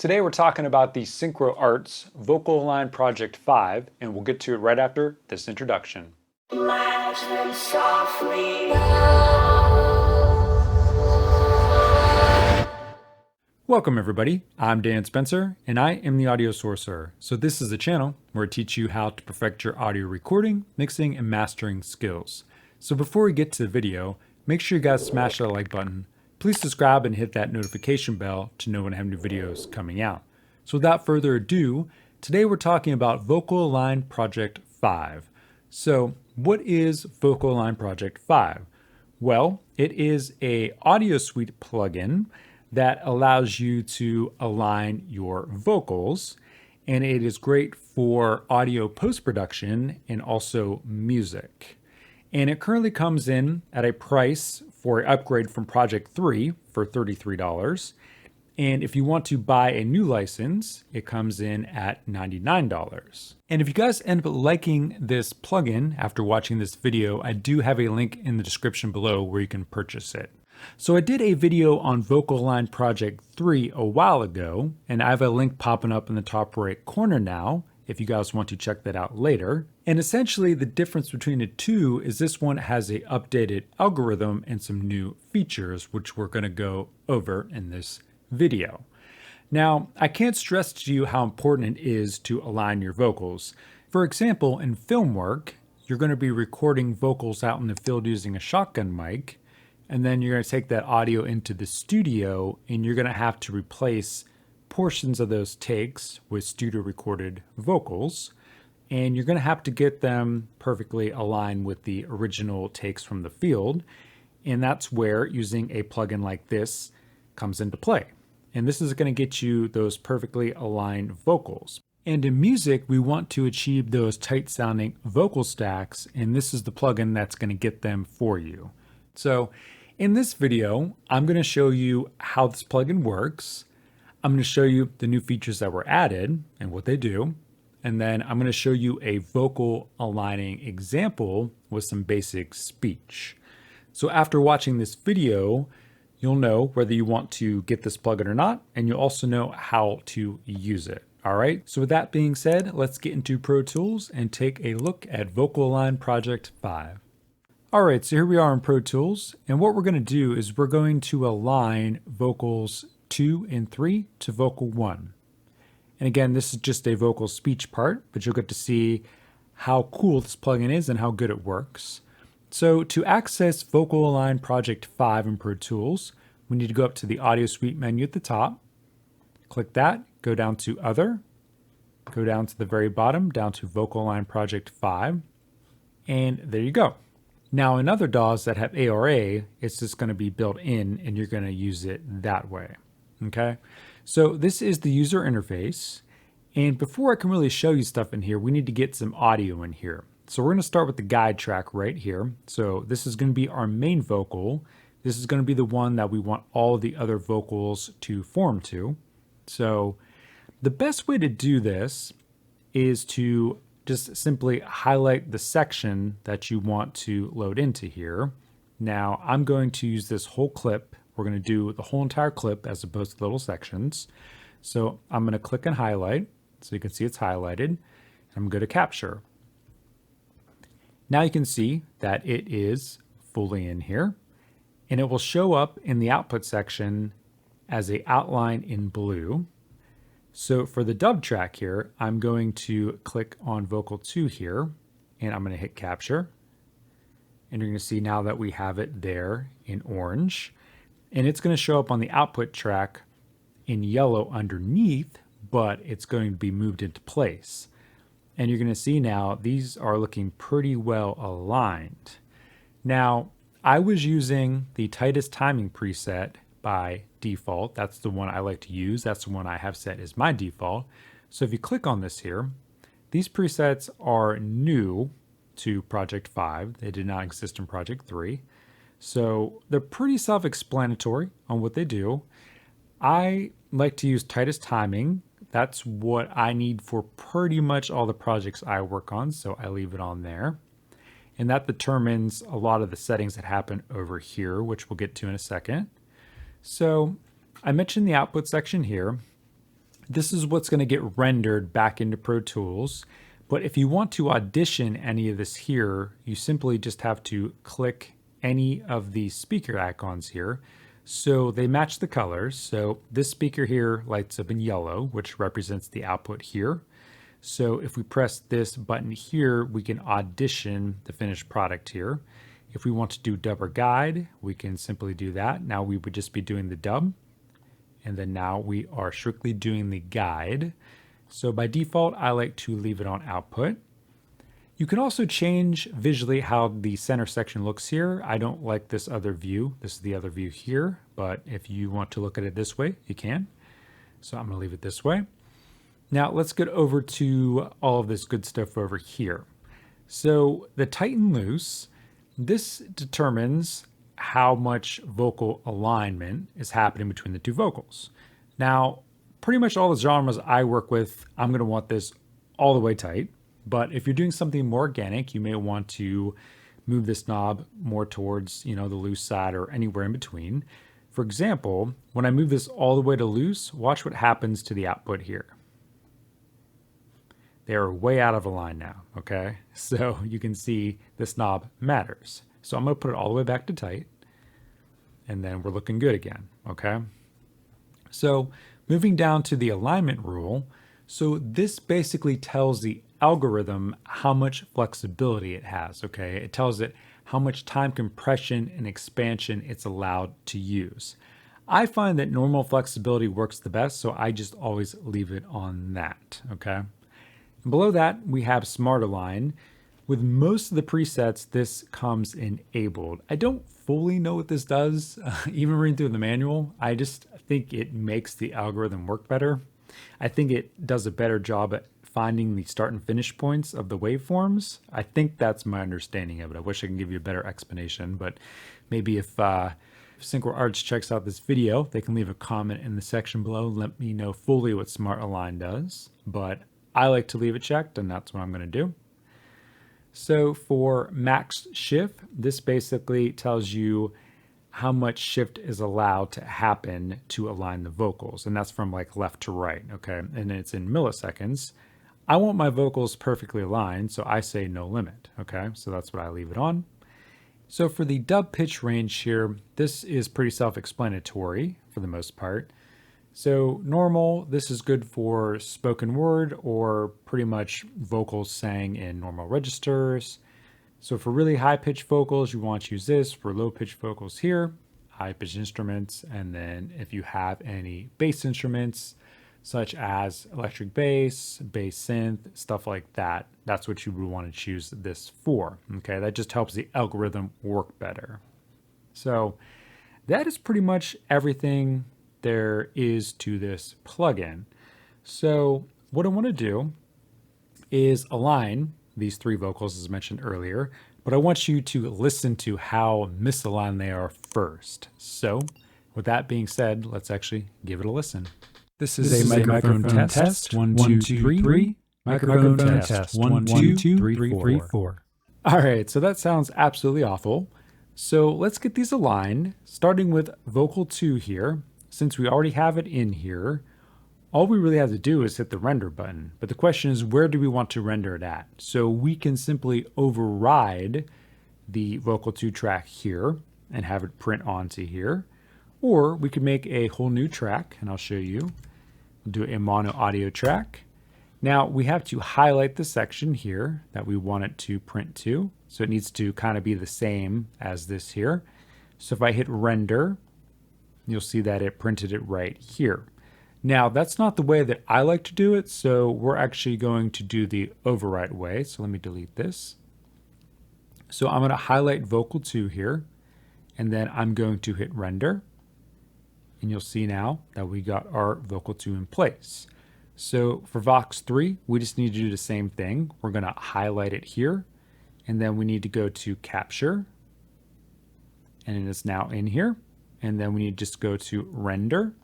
Today we're talking about the Synchro Arts VocALign Project 5, and we'll get to it right after this introduction. Welcome everybody, I'm Dan Spencer, and I am the Audio Sorcerer. So this is a channel where I teach you how to perfect your audio recording, mixing, and mastering skills. So before we get to the video, make sure you guys smash that like button. Please subscribe and hit that notification bell to know when I have new videos coming out. So without further ado, today we're talking about VocALign Project 5. So what is VocALign Project 5? Well, it is a audio suite plugin that allows you to align your vocals, and it is great for audio post-production and also music. And it currently comes in at a price for an upgrade from Project 3 for $33. And if you want to buy a new license, it comes in at $99. And if you guys end up liking this plugin after watching this video, I do have a link in the description below where you can purchase it. So I did a video on VocALign Project 3 a while ago, and I have a link popping up in the top right corner now if you guys want to check that out later. And essentially the difference between the two is this one has an updated algorithm and some new features, which we're going to go over in this video. Now, I can't stress to you how important it is to align your vocals. For example, in film work, you're going to be recording vocals out in the field using a shotgun mic, and then you're going to take that audio into the studio and you're going to have to replace portions of those takes with studio recorded vocals, and you're going to have to get them perfectly aligned with the original takes from the field. And that's where using a plugin like this comes into play. And this is going to get you those perfectly aligned vocals. And in music, we want to achieve those tight sounding vocal stacks, and this is the plugin that's going to get them for you. So in this video, I'm going to show you how this plugin works. I'm going to show you the new features that were added and what they do. And then I'm going to show you a vocal aligning example with some basic speech. So after watching this video, you'll know whether you want to get this plugin or not, and you'll also know how to use it. All right. So with that being said, let's get into Pro Tools and take a look at VocALign Project 5. All right, so here we are in Pro Tools, and what we're going to do is we're going to align vocals 2 and 3 to vocal 1. And again, this is just a vocal speech part, but you'll get to see how cool this plugin is and how good it works. So to access VocALign Project 5 in Pro Tools, we need to go up to the Audio Suite menu at the top, click that, go down to Other, go down to the very bottom, down to VocALign Project 5, and there you go. Now in other DAWs that have ARA, it's just going to be built in and you're going to use it that way. Okay, so this is the user interface. And before I can really show you stuff in here, we need to get some audio in here. So we're going to start with the guide track right here. So this is going to be our main vocal. This is going to be the one that we want all the other vocals to form to. So the best way to do this is to just simply highlight the section that you want to load into here. Now I'm going to use this whole clip. We're going to do the whole entire clip as opposed to little sections. So I'm going to click and highlight so you can see it's highlighted. I'm going to capture. Now you can see that it is fully in here, and it will show up in the output section as an outline in blue. So for the dub track here, I'm going to click on vocal 2 here, and I'm going to hit capture. And you're going to see now that we have it there in orange, and it's going to show up on the output track in yellow underneath, but it's going to be moved into place. And you're going to see now these are looking pretty well aligned. Now, I was using the tightest timing preset by default. That's the one I like to use. That's the one I have set as my default. So if you click on this here, these presets are new to Project 5. They did not exist in Project 3. So they're pretty self-explanatory on what they do. I like to use tightest timing. That's what I need for pretty much all the projects I work on, so I leave it on there. And that determines a lot of the settings that happen over here, which we'll get to in a second. So I mentioned the output section here. This is what's going to get rendered back into Pro Tools. But if you want to audition any of this here, you simply just have to click any of the speaker icons here. So they match the colors. So this speaker here lights up in yellow, which represents the output here. So if we press this button here, we can audition the finished product here. If we want to do dub or guide, we can simply do that. Now we would just be doing the dub. And then now we are strictly doing the guide. So by default, I like to leave it on output. You can also change visually how the center section looks here. I don't like this other view. This is the other view here, but if you want to look at it this way, you can. So I'm gonna leave it this way. Now let's get over to all of this good stuff over here. So the tight and loose, this determines how much vocal alignment is happening between the two vocals. Now, pretty much all the genres I work with, I'm going to want this all the way tight. But if you're doing something more organic, you may want to move this knob more towards, the loose side or anywhere in between. For example, when I move this all the way to loose, watch what happens to the output here. They are way out of line now, okay? So you can see this knob matters. So I'm going to put it all the way back to tight, and then we're looking good again, okay? So moving down to the alignment rule, so this basically tells the algorithm how much flexibility it has, okay? It tells it how much time compression and expansion it's allowed to use. I find that normal flexibility works the best, so I just always leave it on that, okay? And below that, we have Smart Align. With most of the presets, this comes enabled. I don't fully know what this does, even reading through the manual. I just think it makes the algorithm work better. I think it does a better job at finding the start and finish points of the waveforms. I think that's my understanding of it. I wish I can give you a better explanation, but maybe if Synchro Arts checks out this video, they can leave a comment in the section below. Let me know fully what Smart Align does, but I like to leave it checked, and that's what I'm going to do. So for max shift, this basically tells you how much shift is allowed to happen to align the vocals. And that's from like left to right, okay? And it's in milliseconds. I want my vocals perfectly aligned, so I say no limit, okay? So that's what I leave it on. So for the dub pitch range here, this is pretty self-explanatory for the most part. So normal, this is good for spoken word or pretty much vocals sang in normal registers. So for really high pitched vocals, you want to use this. For low pitched vocals here, high pitched instruments. And then if you have any bass instruments, such as electric bass, bass synth, stuff like that, that's what you would want to choose this for. Okay, that just helps the algorithm work better. So that is pretty much everything there is to this plugin. So what I want to do is align these three vocals as mentioned earlier, but I want you to listen to how misaligned they are first. So with that being said, let's actually give it a listen. This is a microphone test. 1, 2, 3. Microphone test. 1, 2, 3, 4. All right, so that sounds absolutely awful. So let's get these aligned, starting with vocal 2 here. Since we already have it in here, all we really have to do is hit the render button. But the question is, where do we want to render it at? So we can simply override the vocal 2 track here and have it print onto here. Or we could make a whole new track, and I'll show you. We'll do a mono audio track. Now we have to highlight the section here that we want it to print to. So it needs to kind of be the same as this here. So if I hit render, you'll see that it printed it right here. Now that's not the way that I like to do it, so we're actually going to do the override way. So let me delete this. So I'm going to highlight vocal 2 here, and then I'm going to hit render. And you'll see now that we got our vocal 2 in place. So for Vox 3, we just need to do the same thing. We're going to highlight it here, and then we need to go to capture, and it is now in here. And then we need to just go to render,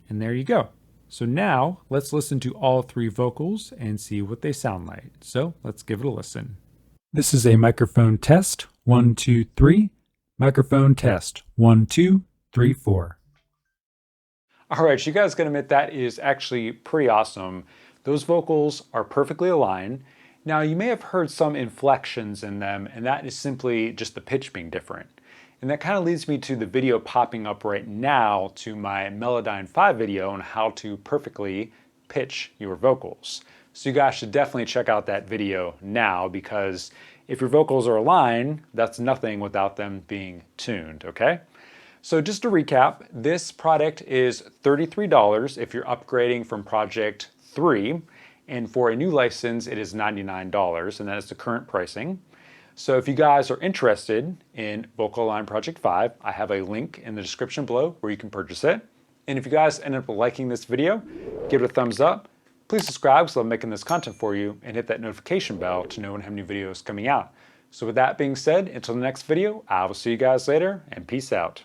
and there you go. So now let's listen to all three vocals and see what they sound like. So let's give it a listen. This is a microphone test. 1, 2, 3. Microphone test. 1, 2, 3, 4. All right, you guys can admit that is actually pretty awesome. Those vocals are perfectly aligned. Now, you may have heard some inflections in them, and that is simply just the pitch being different. And that kind of leads me to the video popping up right now to my Melodyne 5 video on how to perfectly pitch your vocals. So you guys should definitely check out that video now, because if your vocals are aligned, that's nothing without them being tuned, okay? So just to recap, this product is $33 if you're upgrading from Project 3, and for a new license it is $99, and that is the current pricing. So if you guys are interested in VocALign Project 5, I have a link in the description below where you can purchase it. And if you guys end up liking this video, give it a thumbs up. Please subscribe because I'm making this content for you, and hit that notification bell to know when I have new videos coming out. So with that being said, until the next video, I will see you guys later, and peace out.